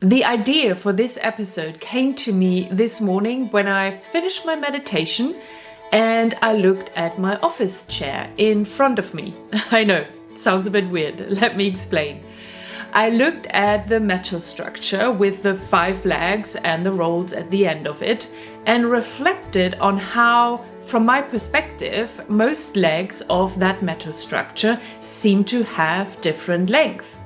The idea for this episode came to me this morning when I finished my meditation and I looked at my office chair in front of me. I know, sounds a bit weird. Let me explain. I looked at the metal structure with the 5 legs and the rolls at the end of it and reflected on how, from my perspective, most legs of that metal structure seem to have different length.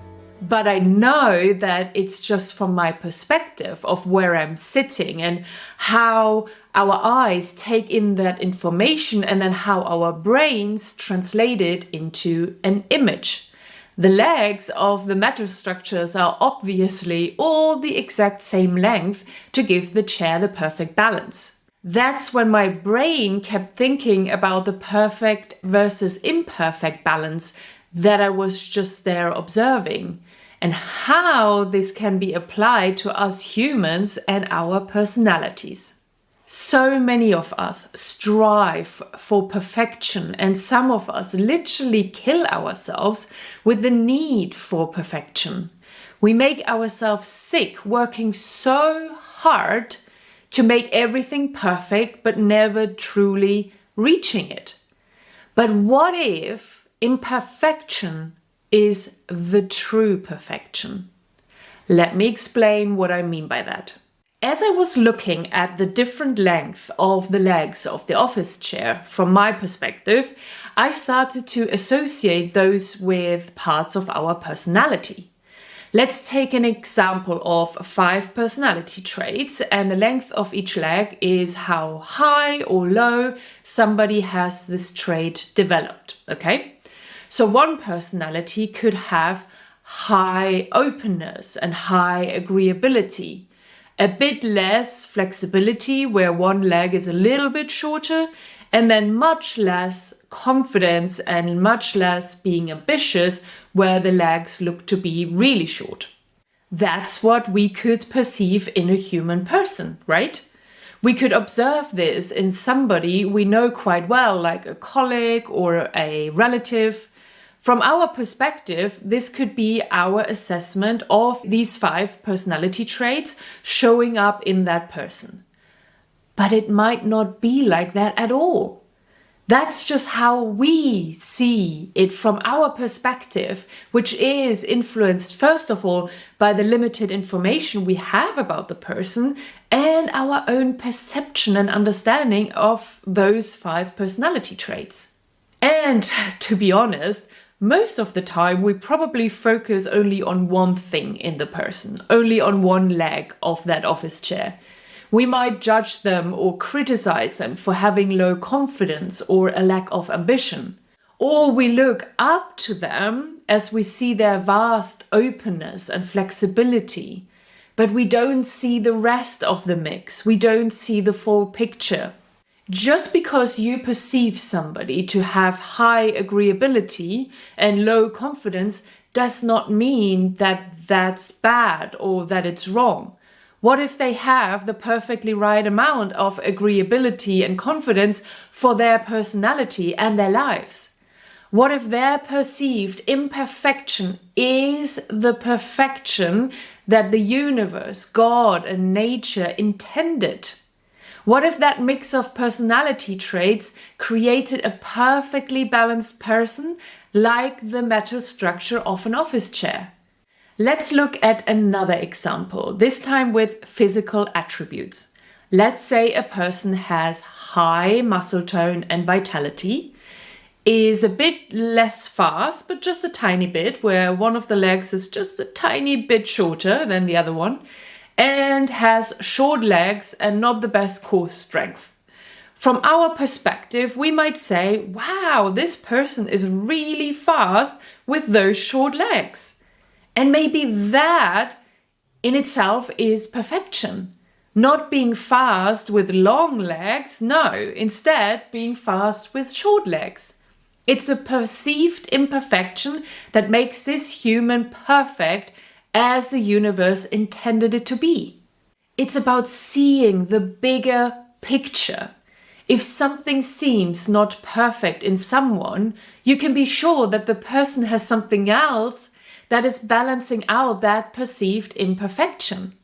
But I know that it's just from my perspective of where I'm sitting and how our eyes take in that information and then how our brains translate it into an image. The legs of the metal structures are obviously all the exact same length to give the chair the perfect balance. That's when my brain kept thinking about the perfect versus imperfect balance that I was just there observing, and how this can be applied to us humans and our personalities. So many of us strive for perfection, and some of us literally kill ourselves with the need for perfection. We make ourselves sick working so hard to make everything perfect, but never truly reaching it. But what if imperfection is the true perfection? Let me explain what I mean by that. As I was looking at the different length of the legs of the office chair, from my perspective, I started to associate those with parts of our personality. Let's take an example of 5 personality traits, and the length of each leg is how high or low somebody has this trait developed, okay? So one personality could have high openness and high agreeability, a bit less flexibility where one leg is a little bit shorter, and then much less confidence and much less being ambitious where the legs look to be really short. That's what we could perceive in a human person, right? We could observe this in somebody we know quite well, like a colleague or a relative. From our perspective, this could be our assessment of these 5 personality traits showing up in that person. But it might not be like that at all. That's just how we see it from our perspective, which is influenced, first of all, by the limited information we have about the person and our own perception and understanding of those 5 personality traits. And to be honest, most of the time we probably focus only on one thing in the person, only on one leg of that office chair. We might judge them or criticize them for having low confidence or a lack of ambition. Or we look up to them as we see their vast openness and flexibility. But we don't see the rest of the mix. We don't see the full picture. Just because you perceive somebody to have high agreeability and low confidence does not mean that that's bad or that it's wrong. What if they have the perfectly right amount of agreeability and confidence for their personality and their lives? What if their perceived imperfection is the perfection that the universe, God, and nature intended? What if that mix of personality traits created a perfectly balanced person like the metal structure of an office chair? Let's look at another example, this time with physical attributes. Let's say a person has high muscle tone and vitality, is a bit less fast, but just a tiny bit, where one of the legs is just a tiny bit shorter than the other one, and has short legs and not the best core strength. From our perspective, we might say, wow, this person is really fast with those short legs. And maybe that in itself is perfection. Not being fast with long legs, no, instead being fast with short legs. It's a perceived imperfection that makes this human perfect as the universe intended it to be. It's about seeing the bigger picture. If something seems not perfect in someone, you can be sure that the person has something else that is balancing out that perceived imperfection.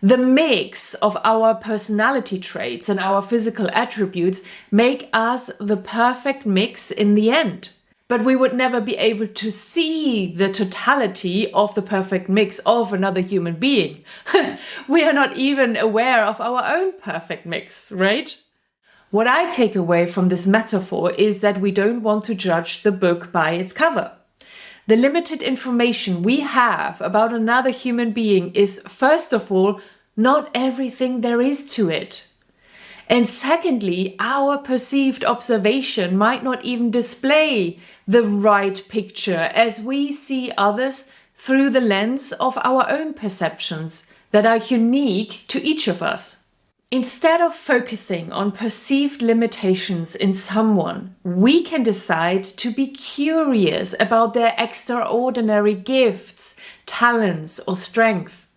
The mix of our personality traits and our physical attributes make us the perfect mix in the end. But we would never be able to see the totality of the perfect mix of another human being. We are not even aware of our own perfect mix, right? What I take away from this metaphor is that we don't want to judge the book by its cover. The limited information we have about another human being is, first of all, not everything there is to it. And secondly, our perceived observation might not even display the right picture as we see others through the lens of our own perceptions that are unique to each of us. Instead of focusing on perceived limitations in someone, we can decide to be curious about their extraordinary gifts, talents, or strength.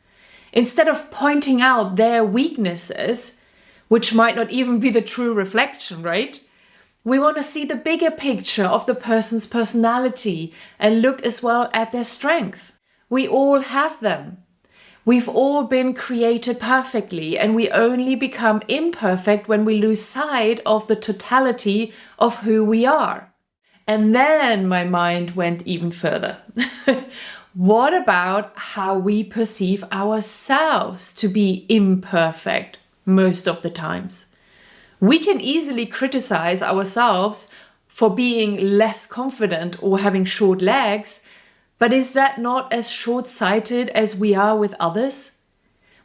Instead of pointing out their weaknesses, which might not even be the true reflection, right? We want to see the bigger picture of the person's personality and look as well at their strength. We all have them. We've all been created perfectly, and we only become imperfect when we lose sight of the totality of who we are. And then my mind went even further. What about how we perceive ourselves to be imperfect most of the times? We can easily criticize ourselves for being less confident or having short legs, but is that not as short-sighted as we are with others?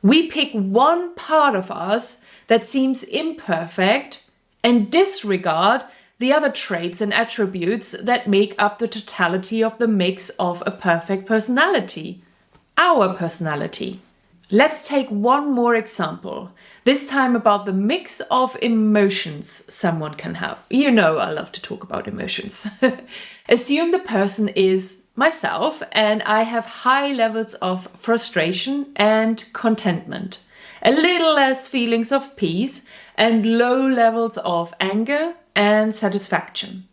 We pick one part of us that seems imperfect and disregard the other traits and attributes that make up the totality of the mix of a perfect personality, our personality. Let's take one more example, this time about the mix of emotions someone can have. You know I love to talk about emotions. Assume the person is myself and I have high levels of frustration and contentment, a little less feelings of peace and low levels of anger and satisfaction.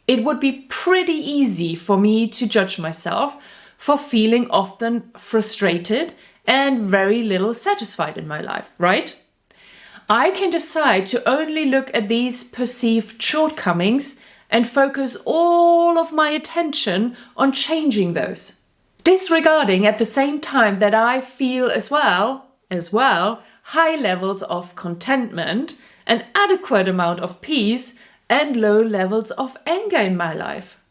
It would be pretty easy for me to judge myself for feeling often frustrated and very little satisfied in my life, right? I can decide to only look at these perceived shortcomings and focus all of my attention on changing those, disregarding at the same time that I feel as well, high levels of contentment, an adequate amount of peace, and low levels of anger in my life.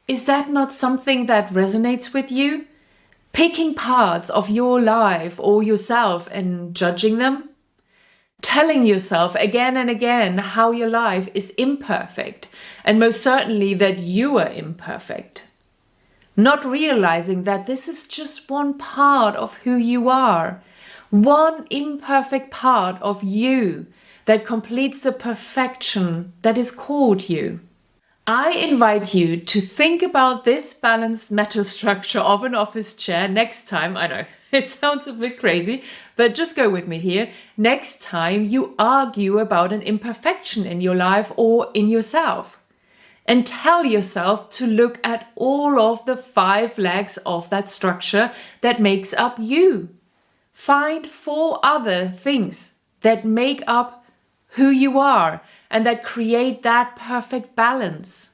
Is that not something that resonates with you? Picking parts of your life or yourself and judging them? Telling yourself again and again how your life is imperfect, and most certainly that you are imperfect. Not realizing that this is just one part of who you are, one imperfect part of you that completes the perfection that is called you. I invite you to think about this balanced metal structure of an office chair next time. I know, it sounds a bit crazy, but just go with me here. Next time you argue about an imperfection in your life or in yourself. And tell yourself to look at all of the 5 legs of that structure that makes up you. Find 4 other things that make up who you are and that create that perfect balance.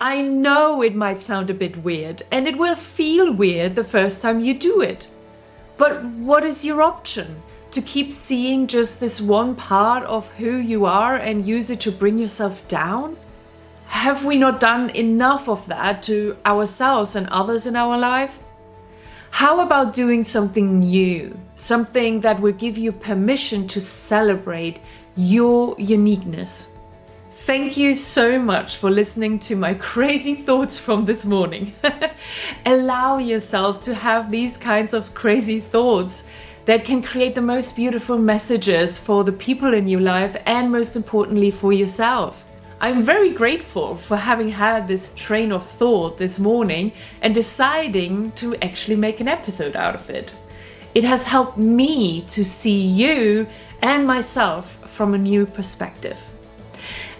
I know it might sound a bit weird and it will feel weird the first time you do it. But what is your option? To keep seeing just this one part of who you are and use it to bring yourself down? Have we not done enough of that to ourselves and others in our life? How about doing something new? Something that will give you permission to celebrate your uniqueness. Thank you so much for listening to my crazy thoughts from this morning. Allow yourself to have these kinds of crazy thoughts that can create the most beautiful messages for the people in your life and most importantly for yourself. I'm very grateful for having had this train of thought this morning and deciding to actually make an episode out of it. It has helped me to see you and myself from a new perspective.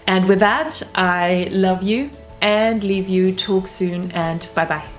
And with that, I love you and leave you. Talk soon and bye-bye.